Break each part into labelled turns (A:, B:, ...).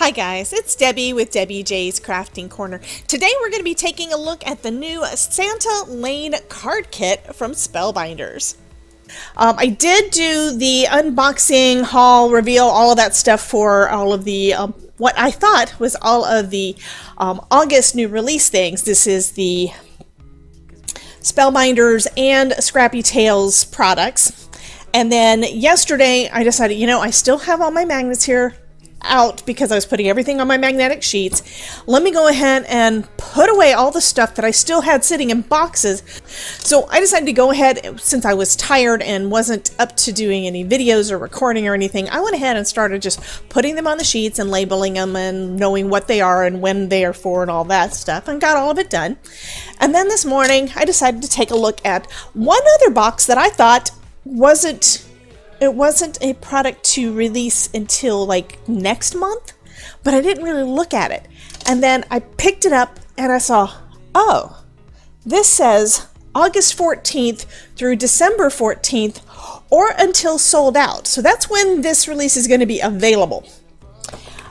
A: Hi guys, it's Debbie with Debbie J's Crafting Corner. Today we're going to be taking a look at the new Santa Lane card kit from Spellbinders. I did do the unboxing, haul, reveal, all of that stuff for all of the, what I thought was all of the August new release things. This is the Spellbinders and Scrappy Tales products. And then yesterday I decided, you know, I still have all my magnets here out because I was putting everything on my magnetic sheets. Let me go ahead and put away all the stuff that I still had sitting in boxes. So I decided to go ahead, since I was tired and wasn't up to doing any videos or recording or anything, I went ahead and started just putting them on the sheets and labeling them and knowing what they are and when they are for and all that stuff, and got all of it done. And then this morning I decided to take a look at one other box that I thought wasn't a product to release until like next month, but I didn't really look at it. And then I picked it up and I saw, oh, this says August 14th through December 14th or until sold out. So that's when this release is going to be available.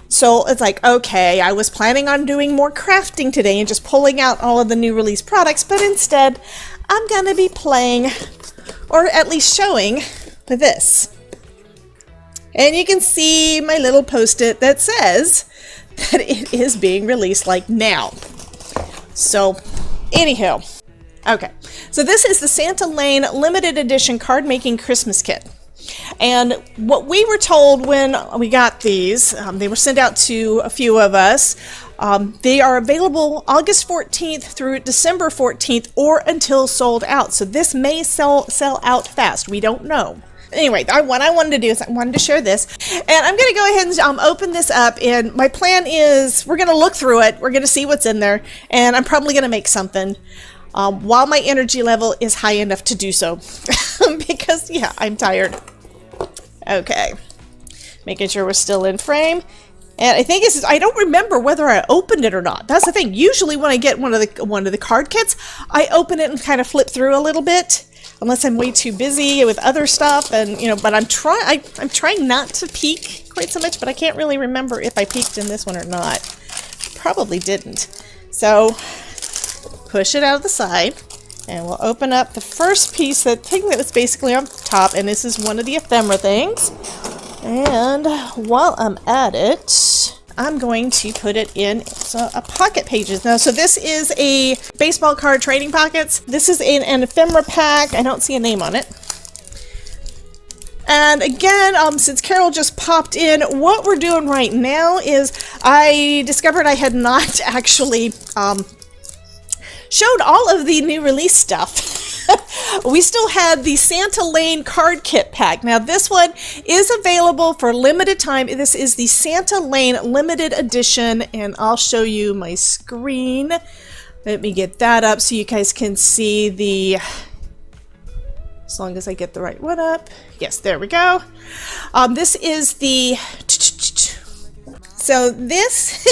A: So it's like, okay, I was planning on doing more crafting today and just pulling out all of the new release products, but instead I'm going to be playing, or at least showing, this. And you can see my little post-it that says that it is being released like now. So anywho, okay, so this is the Santa Lane limited edition card making Christmas kit. And what we were told when we got these, they were sent out to a few of us. They are available August 14th through December 14th or until sold out. So this may sell out fast. We don't know. Anyway, what I wanted to do is I wanted to share this, and I'm going to go ahead and open this up, and my plan is we're going to look through it, we're going to see what's in there, and I'm probably going to make something while my energy level is high enough to do so, because, yeah, I'm tired. Okay, making sure we're still in frame. And I think this is, I don't remember whether I opened it or not. That's the thing. Usually when I get one of the card kits, I open it and kind of flip through a little bit, unless I'm way too busy with other stuff, and you know, but I'm trying not to peek quite so much, but I can't really remember if I peeked in this one or not. Probably didn't. So push it out of the side, and we'll open up the first piece, that thing that was basically on top, and this is one of the ephemera things. And while I'm at it, I'm going to put it in a pocket pages. Now, so this is a baseball card trading pockets. This is an ephemera pack. I don't see a name on it. And again, since Carol just popped in, what we're doing right now is I discovered I had not actually showed all of the new release stuff. We still had the Santa Lane card kit pack. Now this one is available for limited time. This is the Santa Lane limited edition, and I'll show you my screen. Let me get that up so you guys can see the, as long as I get the right one up. Yes, there we go. This is the, so this,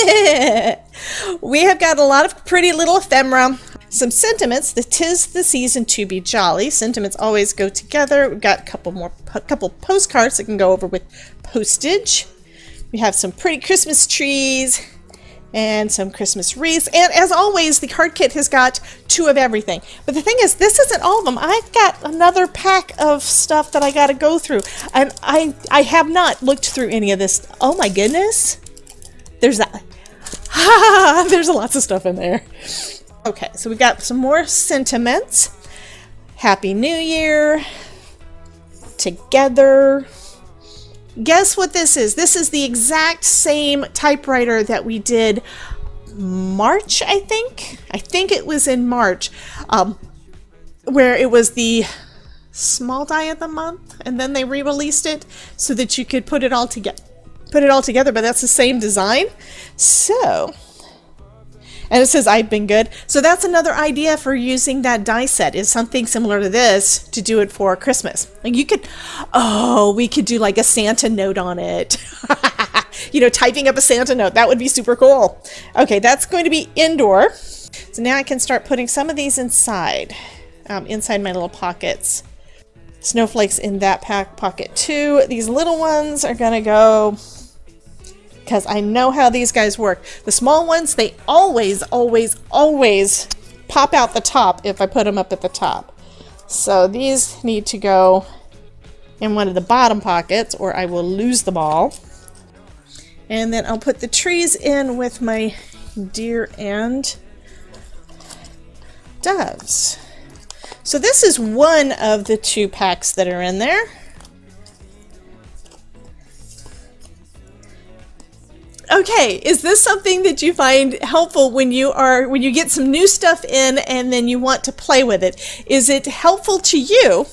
A: we have got a lot of pretty little ephemera. Some sentiments, the 'tis the season to be jolly. Sentiments always go together. We've got a couple postcards that can go over with postage. We have some pretty Christmas trees and some Christmas wreaths. And as always, the card kit has got two of everything. But the thing is, this isn't all of them. I've got another pack of stuff that I got to go through. And I have not looked through any of this. Oh my goodness. There's that. There's lots of stuff in there. Okay, so we've got some more sentiments. Happy New Year. Together. Guess what this is? This is the exact same typewriter that we did March, I think. I think it was in March, where it was the small die of the month, and then they re-released it so that you could put it all together. But that's the same design. So, and it says, I've been good. So that's another idea for using that die set, is something similar to this to do it for Christmas. Like you could, oh, we could do like a Santa note on it. You know, typing up a Santa note. That would be super cool. Okay, that's going to be indoor. So now I can start putting some of these inside my little pockets. Snowflakes in that pocket too. These little ones are going to go because I know how these guys work. The small ones, they always pop out the top if I put them up at the top. So these need to go in one of the bottom pockets or I will lose them all. And then I'll put the trees in with my deer and doves. So this is one of the 2 packs that are in there. Okay, is this something that you find helpful when you get some new stuff in and then you want to play with it? Is it helpful to you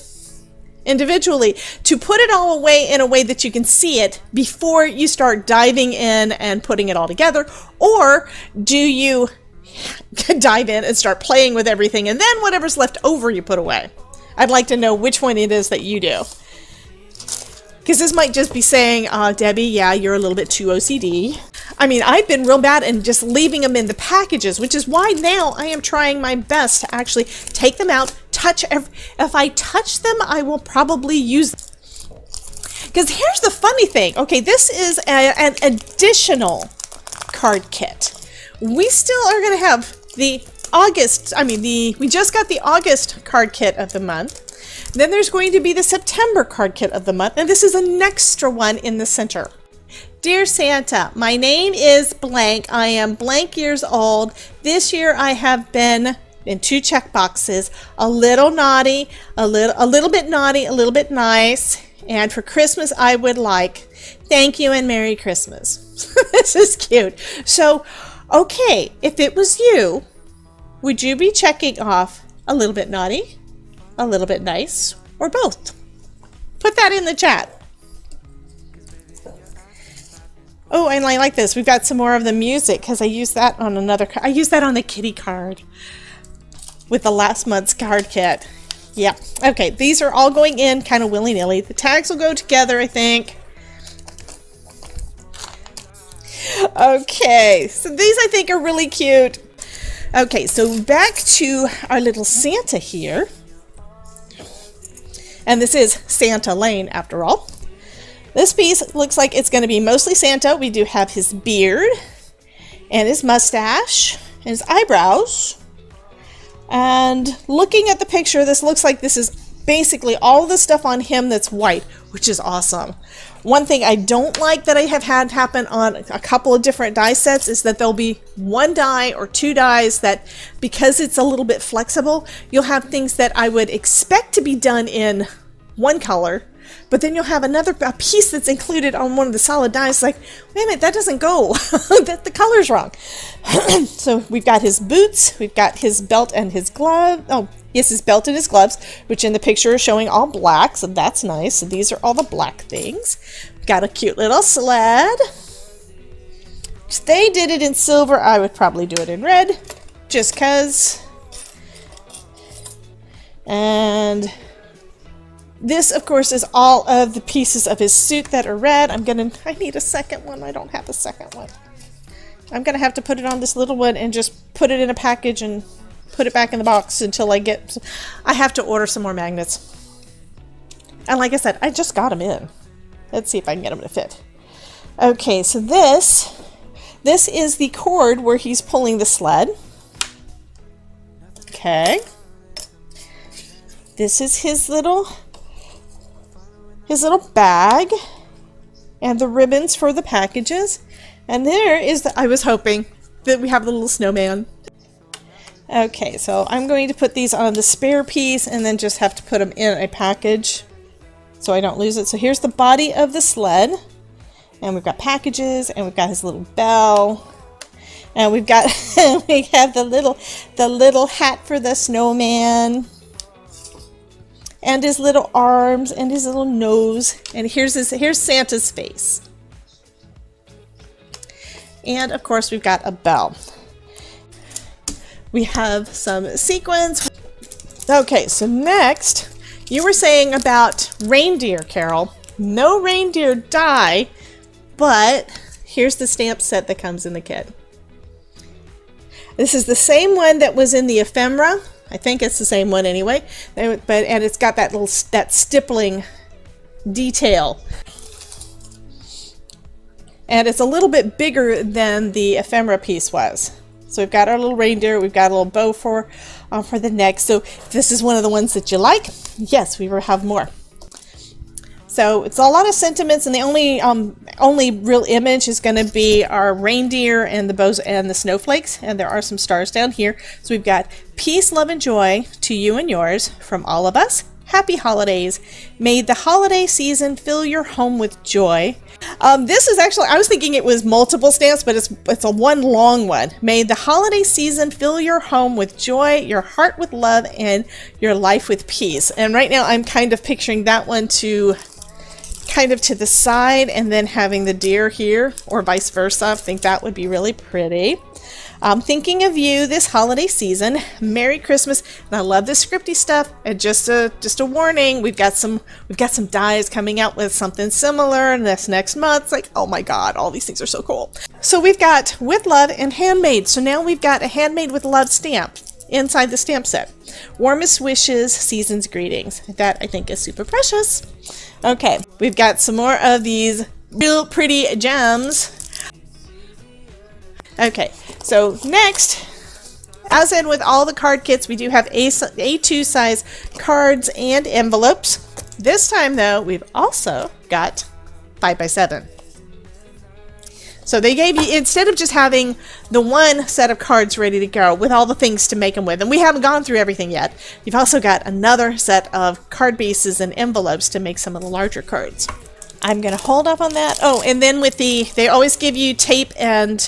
A: individually to put it all away in a way that you can see it before you start diving in and putting it all together? Or do you dive in and start playing with everything and then whatever's left over you put away? I'd like to know which one it is that you do. Because this might just be saying, Debbie, yeah, you're a little bit too OCD. I mean, I've been real bad in just leaving them in the packages, which is why now I am trying my best to actually take them out, if I touch them, I will probably use them. Because here's the funny thing. Okay, this is an additional card kit. We still are going to have the August, we just got the August card kit of the month. Then there's going to be the September card kit of the month, and this is an extra one in the center. Dear Santa, my name is blank. I am blank years old. This year I have been in 2 check boxes, a little naughty, a little bit naughty, a little bit nice, and for Christmas I would like thank you and Merry Christmas. This is cute. So, okay, if it was you, would you be checking off a little bit naughty, a little bit nice, or both? Put that in the chat. Oh, and I like this. We've got some more of the music because I used that on I used that on the kitty card with the last month's card kit. Yeah. Okay, these are all going in kind of willy-nilly. The tags will go together, I think. Okay, so these I think are really cute. Okay, so back to our little Santa here. And this is Santa Lane after all. This piece looks like it's going to be mostly Santa. We do have his beard and his mustache and his eyebrows. And looking at the picture, this looks like this is basically all the stuff on him that's white, which is awesome. One thing I don't like that I have had happen on a couple of different die sets is that there'll be 1 die or 2 dies that, because it's a little bit flexible, you'll have things that I would expect to be done in one color, but then you'll have a piece that's included on one of the solid dies like, wait a minute, that doesn't go. The color's wrong. So we've got his boots, we've got his belt and his glove. Oh, yes, his belt and his gloves, which in the picture is showing all black, so that's nice. So these are all the black things. We've got a cute little sled. If they did it in silver, I would probably do it in red, just cause. And this, of course, is all of the pieces of his suit that are red. I need a second one. I don't have a second one. I'm gonna have to put it on this little one and just put it in a package and put it back in the box until I have to order some more magnets. And like I said, I just got them in. Let's see if I can get them to fit. Okay, so this is the cord where he's pulling the sled. Okay. This is his little bag and the ribbons for the packages. And there is I was hoping that we have the little snowman. Okay, so I'm going to put these on the spare piece and then just have to put them in a package so I don't lose it. So here's the body of the sled, and we've got packages, and we've got his little bell, and we've got we have the little hat for the snowman, and his little arms and his little nose, and here's Santa's face. And of course we've got a bell. We have some sequins. Okay, so next, you were saying about reindeer, Carol. No reindeer die, but here's the stamp set that comes in the kit. This is the same one that was in the ephemera. I think it's the same one anyway. And it's got that stippling detail. And it's a little bit bigger than the ephemera piece was. So we've got our little reindeer, we've got a little bow for the neck. So if this is one of the ones that you like, yes, we will have more. So it's a lot of sentiments, and the only real image is going to be our reindeer and the bows and the snowflakes, and there are some stars down here. So we've got peace, love, and joy to you and yours from all of us. Happy holidays. May the holiday season fill your home with joy. This is actually, I was thinking it was multiple stamps, but it's a one long one. May the holiday season fill your home with joy, your heart with love, and your life with peace. And right now I'm kind of picturing that one to kind of to the side and then having the deer here, or vice versa. I think that would be really pretty. I'm thinking of you this holiday season. Merry Christmas. And I love this scripty stuff. And just a warning, we've got some dies coming out with something similar this next month. It's like, oh my god, all these things are so cool. So we've got with love and handmade. So now we've got a handmade with love stamp inside the stamp set. Warmest wishes, season's greetings. That I think is super precious. Okay, we've got some more of these real pretty gems. Okay, so next, as in with all the card kits, we do have A2 size cards and envelopes. This time though, we've also got 5x7. So they gave you, instead of just having the one set of cards ready to go with all the things to make them with, and we haven't gone through everything yet, you've also got another set of card bases and envelopes to make some of the larger cards. I'm going to hold off on that. Oh, and then with they always give you tape and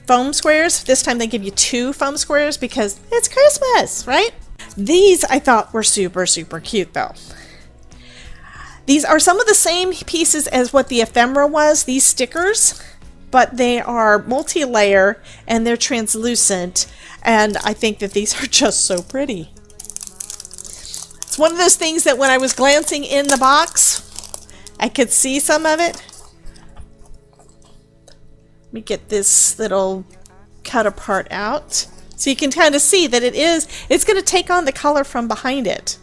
A: foam squares. This time they give you 2 foam squares because it's Christmas, right? These I thought were super, super cute though. These are some of the same pieces as what the ephemera was, these stickers, but they are multi-layer and they're translucent, and I think that these are just so pretty. It's one of those things that when I was glancing in the box, I could see some of it. Let me get this little cut apart out so you can kind of see that it's going to take on the color from behind it,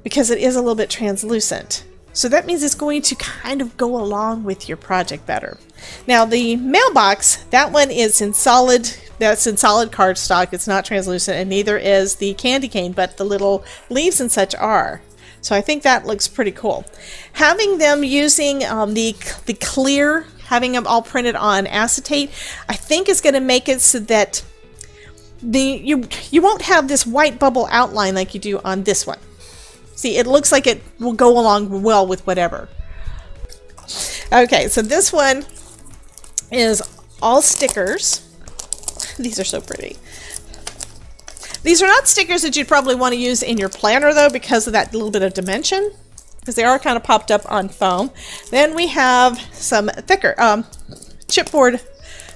A: because it is a little bit translucent. So that means it's going to kind of go along with your project better. Now the mailbox, that one is in solid, that's in solid cardstock. It's not translucent, and neither is the candy cane, but the little leaves and such are. So I think that looks pretty cool. Having them using the clear, having them all printed on acetate, I think is going to make it so that you won't have this white bubble outline like you do on this one. See, it looks like it will go along well with whatever. Okay, so this one is all stickers. These are so pretty. These are not stickers that you'd probably want to use in your planner though, because of that little bit of dimension, because they are kind of popped up on foam. Then we have some thicker chipboard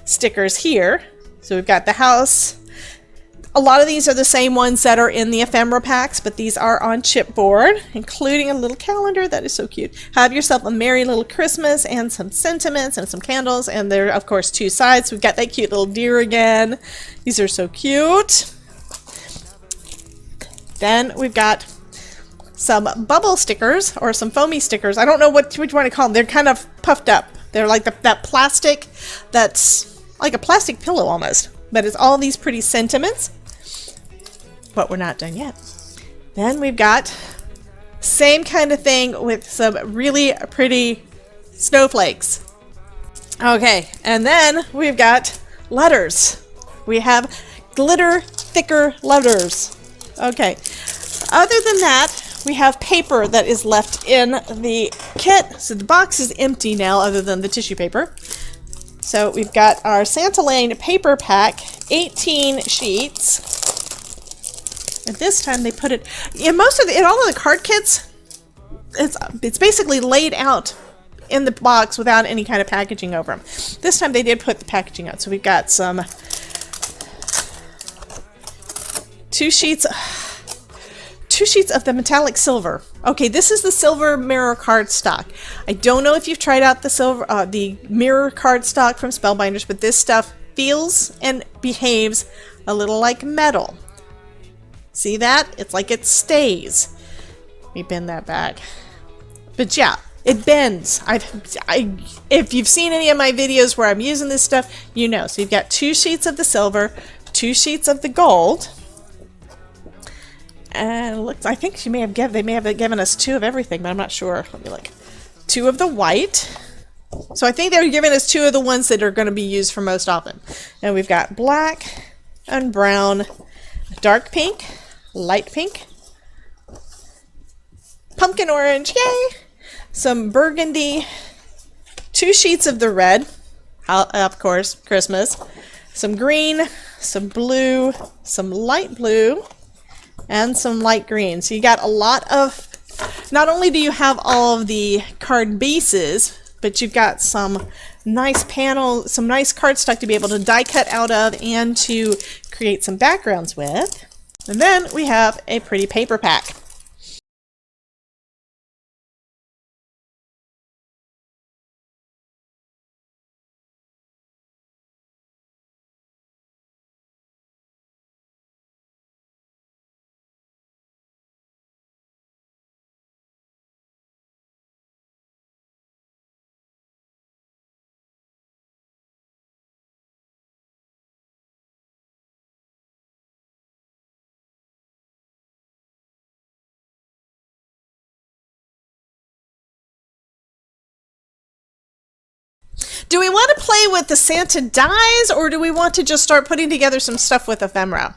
A: stickers here. So we've got the house. A lot of these are the same ones that are in the ephemera packs, but these are on chipboard, including a little calendar that is so cute. Have yourself a merry little Christmas, and some sentiments and some candles, and there are of course 2 sides. We've got that cute little deer again. These are so cute. Then we've got some bubble stickers, or some foamy stickers. I don't know what you want to call them. They're kind of puffed up. They're like that plastic that's like a plastic pillow almost, but it's all these pretty sentiments. But we're not done yet. Then we've got same kind of thing with some really pretty snowflakes. Okay, and then we've got letters. We have glitter thicker letters. Okay, other than that, we have paper that is left in the kit. So the box is empty now, other than the tissue paper. So we've got our Santa Lane paper pack, 18 sheets. And this time they put it in in all of the card kits. It's basically laid out in the box without any kind of packaging over them. This time they did put the packaging out. So we've got some 2 sheets of the metallic silver. Okay, this is the silver mirror cardstock. I don't know if you've tried out the mirror cardstock from Spellbinders, but this stuff feels and behaves a little like metal. See that? It's like it stays. Let me bend that back. But yeah, It bends. If you've seen any of my videos where I'm using this stuff, you know. So you've got 2 sheets of the silver, 2 sheets of the gold, and look, I think they may have given us 2 of everything, but I'm not sure. Let me look. 2 of the white. So I think they're giving us 2 of the ones that are going to be used for most often. And we've got black and brown, dark pink, light pink, pumpkin orange, yay! Some burgundy, 2 sheets of the red, of course, Christmas, some green, some blue, some light blue, and some light green. So you got a lot of, not only do you have all of the card bases, but you've got some nice panel, some nice cardstock to be able to die cut out of and to create some backgrounds with. And then we have a pretty paper pack. Do we want to play with the Santa dies, or do we want to just start putting together some stuff with ephemera?